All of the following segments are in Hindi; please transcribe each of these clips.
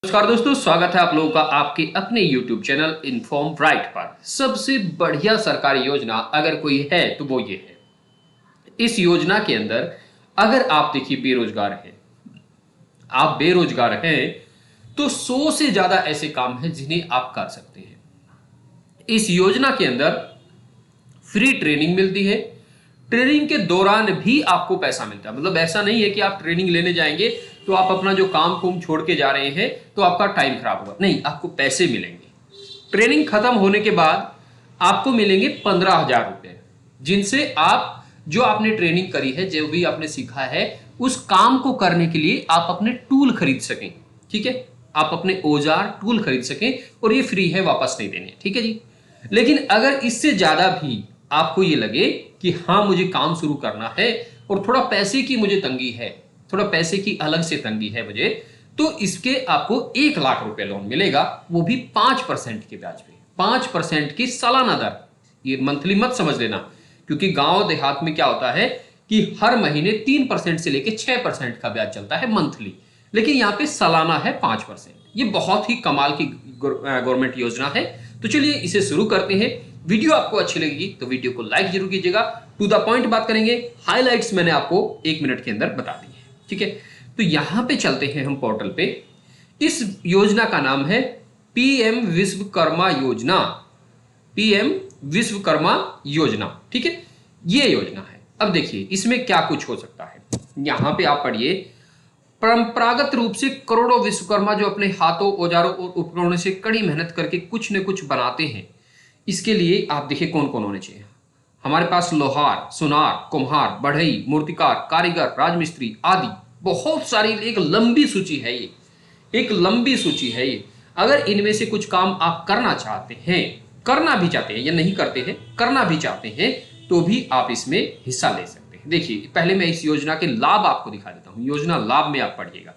नमस्कार दोस्तों, स्वागत है आप लोगों का आपके अपने YouTube चैनल इन्फॉर्म ब्राइट पर। सबसे बढ़िया सरकारी योजना अगर कोई है तो वो ये है। इस योजना के अंदर अगर आप देखिए बेरोजगार हैं तो 100 से ज्यादा ऐसे काम हैं जिन्हें आप कर सकते हैं। इस योजना के अंदर फ्री ट्रेनिंग मिलती है। ट्रेनिंग के दौरान भी आपको पैसा मिलता है। मतलब ऐसा नहीं है कि आप ट्रेनिंग लेने जाएंगे तो आप अपना जो काम कुम छोड़ के जा रहे हैं तो आपका टाइम खराब होगा। नहीं, आपको पैसे मिलेंगे। ट्रेनिंग खत्म होने के बाद आपको मिलेंगे 15,000 रुपए, जिनसे आप जो आपने ट्रेनिंग करी है, जो भी आपने सीखा है, उस काम को करने के लिए आप अपने टूल खरीद सकें। ठीक है, आप अपने औजार टूल खरीद सकें और ये फ्री है, वापस नहीं देने। ठीक है जी। लेकिन अगर इससे ज्यादा भी आपको ये लगे कि हाँ मुझे काम शुरू करना है और थोड़ा पैसे की मुझे तंगी है, थोड़ा पैसे की अलग से तंगी है मुझे, तो इसके आपको 1,00,000 रुपए लोन मिलेगा, वो भी 5% के ब्याज पे, 5% की सालाना दर। ये मंथली मत समझ लेना, क्योंकि गांव देहात में क्या होता है कि हर महीने 3% से लेकर 6% का ब्याज चलता है मंथली, लेकिन यहाँ पे सालाना है 5%। ये बहुत ही कमाल की गवर्नमेंट योजना है। तो चलिए इसे शुरू करते हैं। वीडियो आपको अच्छी लगेगी तो वीडियो को लाइक जरूर कीजिएगा। टू द पॉइंट बात करेंगे, हाइलाइट्स मैंने आपको 1 मिनट के अंदर बता दी है। ठीक है, तो यहां पे चलते हैं हम पोर्टल पे। इस योजना का नाम है पीएम विश्वकर्मा योजना। पीएम विश्वकर्मा योजना, ठीक है, ये योजना है। अब देखिए इसमें क्या कुछ हो सकता है। यहां पे आप पढ़िए, परंपरागत रूप से करोड़ों विश्वकर्मा जो अपने हाथों, औजारों और उपकरणों से कड़ी मेहनत करके कुछ न कुछ बनाते हैं, इसके लिए आप देखिए कौन कौन होने चाहिए। हमारे पास लोहार, सुनार, कुम्हार, बढ़ई, मूर्तिकार, कारीगर, राजमिस्त्री आदि बहुत सारी एक लंबी सूची है। ये एक लंबी सूची है। ये अगर इनमें से कुछ काम आप करना चाहते हैं, करना भी चाहते हैं या नहीं करते हैं, करना भी चाहते हैं, तो भी आप इसमें हिस्सा ले सकते हैं। देखिए पहले मैं इस योजना के लाभ आपको दिखा देता हूं। योजना लाभ में आप पढ़िएगा,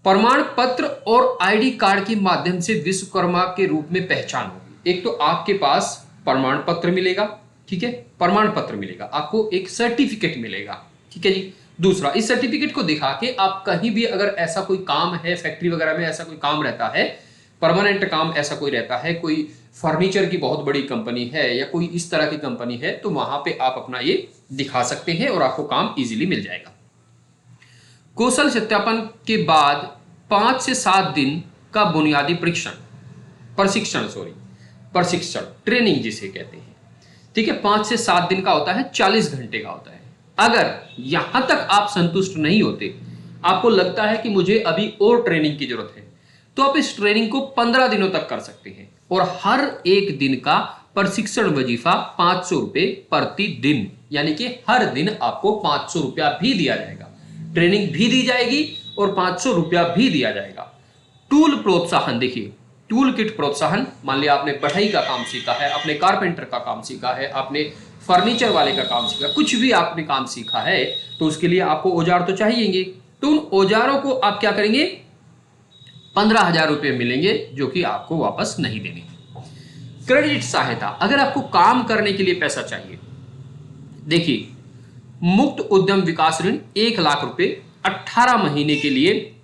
प्रमाण पत्र और आईडी कार्ड के माध्यम से विश्वकर्मा के रूप में पहचान होगी। एक तो आपके पास प्रमाण पत्र मिलेगा, ठीक है, प्रमाण पत्र मिलेगा, आपको एक सर्टिफिकेट मिलेगा। ठीक है जी। दूसरा, इस सर्टिफिकेट को दिखा के आप कहीं भी अगर ऐसा कोई काम है, फैक्ट्री वगैरह में ऐसा कोई काम रहता है, परमानेंट काम ऐसा कोई रहता है, कोई फर्नीचर की बहुत बड़ी कंपनी है या कोई इस तरह की कंपनी है, तो वहां पे आप अपना ये दिखा सकते हैं और आपको काम इजीली मिल जाएगा। कौशल सत्यापन के बाद 5 से 7 दिन का बुनियादी प्रशिक्षण ट्रेनिंग जिसे कहते हैं। ठीक है, 5 से 7 दिन का होता है, 40 घंटे का होता है। अगर यहां तक आप संतुष्ट नहीं होते, आपको लगता है कि मुझे अभी और ट्रेनिंग की जरूरत है, तो आप इस ट्रेनिंग को 15 दिनों तक कर सकते हैं और हर एक दिन का प्रशिक्षण वजीफा 500 रुपए प्रति दिन, यानी कि हर दिन आपको 500 रुपया भी दिया जाएगा। ट्रेनिंग भी दी जाएगी और 500 रुपया भी दिया जाएगा। टूल प्रोत्साहन, देखिए टूल किट प्रोत्साहन, मान लिया आपने बढ़ई का काम सीखा है, आपने कारपेंटर का काम सीखा है, आपने फर्नीचर वाले का काम सीखा, कुछ भी आपने काम सीखा है, तो उसके लिए आपको औजार तो चाहिएंगे। तो उन औजारों को आप क्या करेंगे, 15,000 रुपये मिलेंगे, जो कि आपको वापस नहीं देने। क्रेडिट सहायता, अगर आपको काम करने के लिए पैसा चाहिए, देखिए मुक्त उद्यम विकास ऋण 1,00,000 रुपए 18 महीने के लिए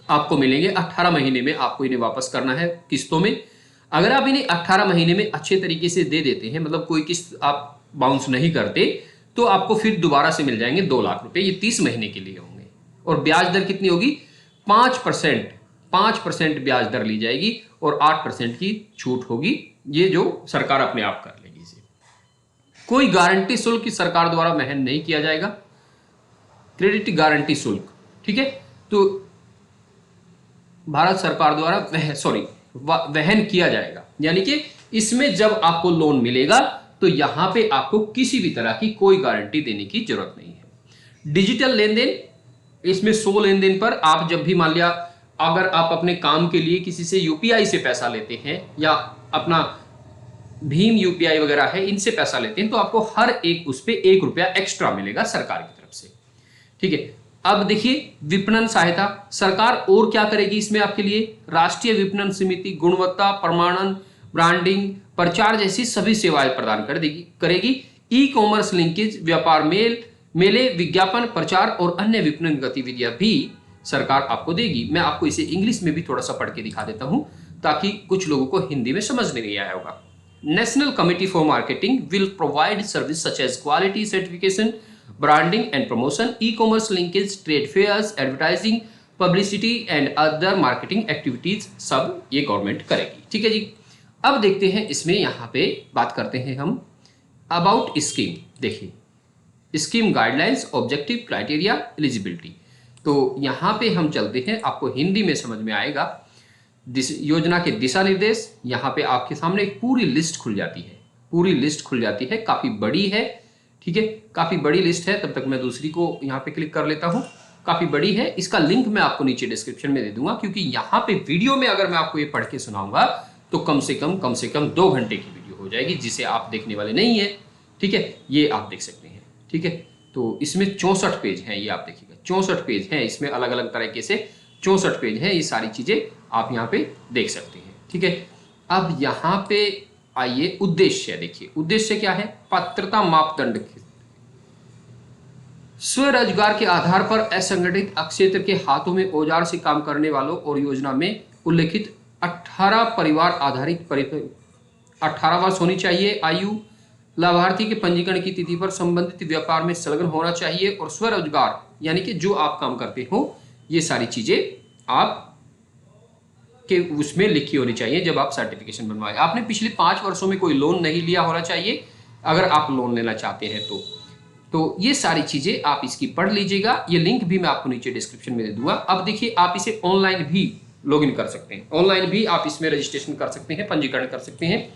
आपको मिलेंगे। 18 महीने में आपको इन्हें वापस करना है किस्तों में। अगर आप इन्हें 18 महीने में अच्छे तरीके से दे देते हैं, मतलब कोई किस्त आप बाउंस नहीं करते, तो आपको फिर दोबारा से मिल जाएंगे 2,00,000 रुपए। ये 30 महीने के लिए होंगे। और ब्याज दर कितनी होगी, 5% ब्याज दर ली जाएगी और 8% की छूट होगी। ये जो सरकार अपने आप कर लेगी। इसे कोई गारंटी शुल्क सरकार द्वारा वहन नहीं किया जाएगा। क्रेडिट गारंटी शुल्क, ठीक है, तो भारत सरकार द्वारा वहन किया जाएगा। यानी कि इसमें जब आपको लोन मिलेगा तो यहां पे आपको किसी भी तरह की कोई गारंटी देने की जरूरत नहीं है। डिजिटल लेन देन, इसमें 100 लेन देन पर आप जब भी मान लिया अगर आप अपने काम के लिए किसी से यूपीआई से पैसा लेते हैं या अपना भीम यूपीआई वगैरह है, इनसे पैसा लेते हैं, तो आपको हर एक उस पे 1 रुपया एक्स्ट्रा मिलेगा सरकार की तरफ से। ठीक है, अब देखिए विपणन सहायता, सरकार और क्या करेगी इसमें आपके लिए, राष्ट्रीय विपणन समिति गुणवत्ता प्रमाणन, ब्रांडिंग, प्रचार जैसी सभी सेवाएं प्रदान करेगी। ई कॉमर्स लिंकेज, व्यापार मेले, विज्ञापन, प्रचार और अन्य विपणन गतिविधियां भी सरकार आपको देगी। मैं आपको इसे इंग्लिश में भी थोड़ा सा पढ़ के दिखा देता हूं ताकि कुछ लोगों को हिंदी में समझ में नहीं आया होगा। National committee for marketing will provide service such as quality certification, branding and promotion, e commerce linkage, trade fairs, advertising, publicity and other marketing activities, सब ये गवर्नमेंट करेगी। ठीक है जी। अब देखते हैं इसमें यहाँ पे बात करते हैं हम अबाउट स्कीम। देखिए scheme guidelines, objective, criteria, eligibility. तो यहाँ पे हम चलते हैं, आपको हिंदी में समझ में आएगा। योजना के दिशा निर्देश, यहाँ पे आपके सामने एक पूरी लिस्ट खुल जाती है, पूरी लिस्ट खुल जाती है, काफी बड़ी है। ठीक है, काफी बड़ी लिस्ट है। तब तक मैं दूसरी को यहाँ पे क्लिक कर लेता हूँ, काफी बड़ी है। इसका लिंक मैं आपको नीचे डिस्क्रिप्शन में दे दूंगा, क्योंकि यहाँ पे वीडियो में अगर मैं आपको ये पढ़ के सुनाऊंगा तो कम से कम 2 घंटे की वीडियो हो जाएगी, जिसे आप देखने वाले नहीं है। ठीक है, ये आप देख सकते हैं। ठीक है, तो इसमें 64 पेज हैं, ये आप देखिएगा 64 पेज हैं, इसमें अलग अलग तरीके से 64 पेज हैं। ये सारी चीजें आप यहाँ पे देख सकते हैं। ठीक है, अब यहाँ पे आइए उद्देश्य। देखिए उद्देश्य क्या है, पात्रता मापदंड। स्वरोजगार के आधार पर असंगठित क्षेत्र के हाथों में औजार से काम करने वालों और योजना में उल्लेखित 18 परिवार आधारित 18 वर्ष होनी चाहिए आयु, लाभार्थी के पंजीकरण की तिथि पर संबंधित व्यापार में संलग्न होना चाहिए, और स्वरोजगार यानी कि जो आप काम करते हो, ये सारी चीजें आप के उसमें लिखी होनी चाहिए जब आप सर्टिफिकेशन बनवाएं। आपने पिछले 5 वर्षों में कोई लोन नहीं लिया होना चाहिए अगर आप लोन लेना चाहते हैं तो ये सारी चीजें आप इसकी पढ़ लीजिएगा। ये लिंक भी मैं आपको नीचे डिस्क्रिप्शन में दे दूंगा। अब देखिए आप इसे ऑनलाइन भी लॉगिन कर सकते हैं, ऑनलाइन भी आप इसमें रजिस्ट्रेशन कर सकते हैं, पंजीकरण कर सकते हैं।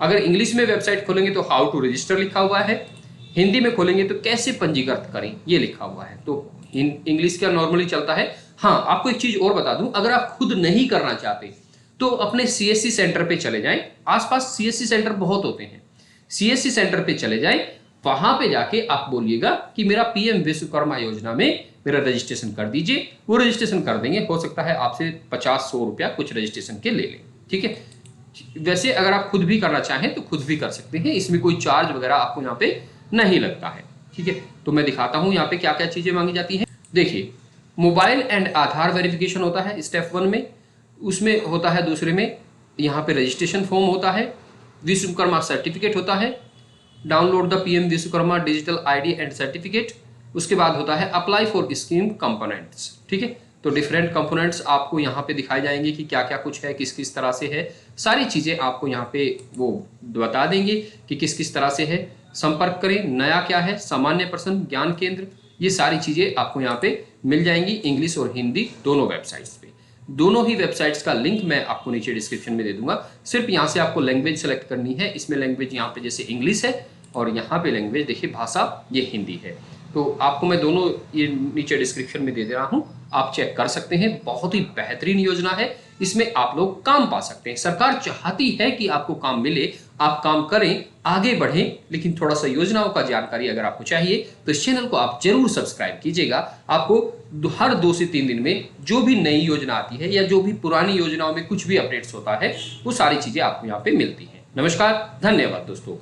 अगर इंग्लिश में वेबसाइट खोलेंगे तो हाउ टू रजिस्टर लिखा हुआ है, हिंदी में खोलेंगे तो कैसे पंजीकृत करें ये लिखा हुआ है। तो इंग्लिश का नॉर्मली चलता है। हाँ, आपको एक चीज और बता दूं, अगर आप खुद नहीं करना चाहते तो अपने सीएससी सेंटर पे चले जाएं। आसपास सीएससी सेंटर बहुत होते हैं, सीएससी सेंटर पे चले जाएं, वहां पे जाके आप बोलिएगा कि मेरा पीएम विश्वकर्मा योजना में मेरा रजिस्ट्रेशन कर दीजिए, वो रजिस्ट्रेशन कर देंगे। हो सकता है आपसे 50-100 रुपया कुछ रजिस्ट्रेशन के ले लें। ठीक है, वैसे अगर आप खुद भी करना चाहें तो खुद भी कर सकते हैं, इसमें कोई चार्ज वगैरह आपको यहाँ पे नहीं लगता है। ठीक है, तो मैं दिखाता हूँ यहाँ पे क्या क्या चीजें मांगी जाती हैं। देखिए मोबाइल एंड आधार वेरिफिकेशन होता है स्टेप 1 में, उसमें होता है दूसरे में यहाँ पे रजिस्ट्रेशन फॉर्म होता है, विश्वकर्मा सर्टिफिकेट होता है, download the PM Vishwakarma digital ID and certificate. उसके बाद होता है अप्लाई फॉर स्कीम कंपोनेंट्स। ठीक है, तो डिफरेंट कंपोनेंट्स आपको यहाँ पे दिखाए जाएंगे कि क्या क्या कुछ है, किस किस तरह से है, सारी चीजें आपको यहाँ पे वो बता देंगे कि किस किस तरह से है। संपर्क करें, नया क्या है, सामान्य प्रश्न, ज्ञान केंद्र, ये सारी चीजें आपको यहाँ पे मिल जाएंगी इंग्लिश और हिंदी दोनों वेबसाइट्स पे। दोनों ही वेबसाइट्स का लिंक मैं आपको नीचे डिस्क्रिप्शन में दे दूंगा। सिर्फ यहाँ से आपको लैंग्वेज सेलेक्ट करनी है। इसमें लैंग्वेज यहाँ पे जैसे इंग्लिश है और यहाँ पे लैंग्वेज देखिए भाषा ये हिंदी है। तो आपको मैं दोनों ये नीचे डिस्क्रिप्शन में दे दे रहा हूँ, आप चेक कर सकते हैं। बहुत ही बेहतरीन योजना है, इसमें आप लोग काम पा सकते हैं। सरकार चाहती है कि आपको काम मिले, आप काम करें, आगे बढ़ें। लेकिन थोड़ा सा योजनाओं का जानकारी अगर आपको चाहिए तो इस चैनल को आप जरूर सब्सक्राइब कीजिएगा। आपको हर 2 से 3 दिन में जो भी नई योजना आती है या जो भी पुरानी योजनाओं में कुछ भी अपडेट्स होता है वो सारी चीजें आपको यहाँ पे मिलती हैं। नमस्कार, धन्यवाद दोस्तों।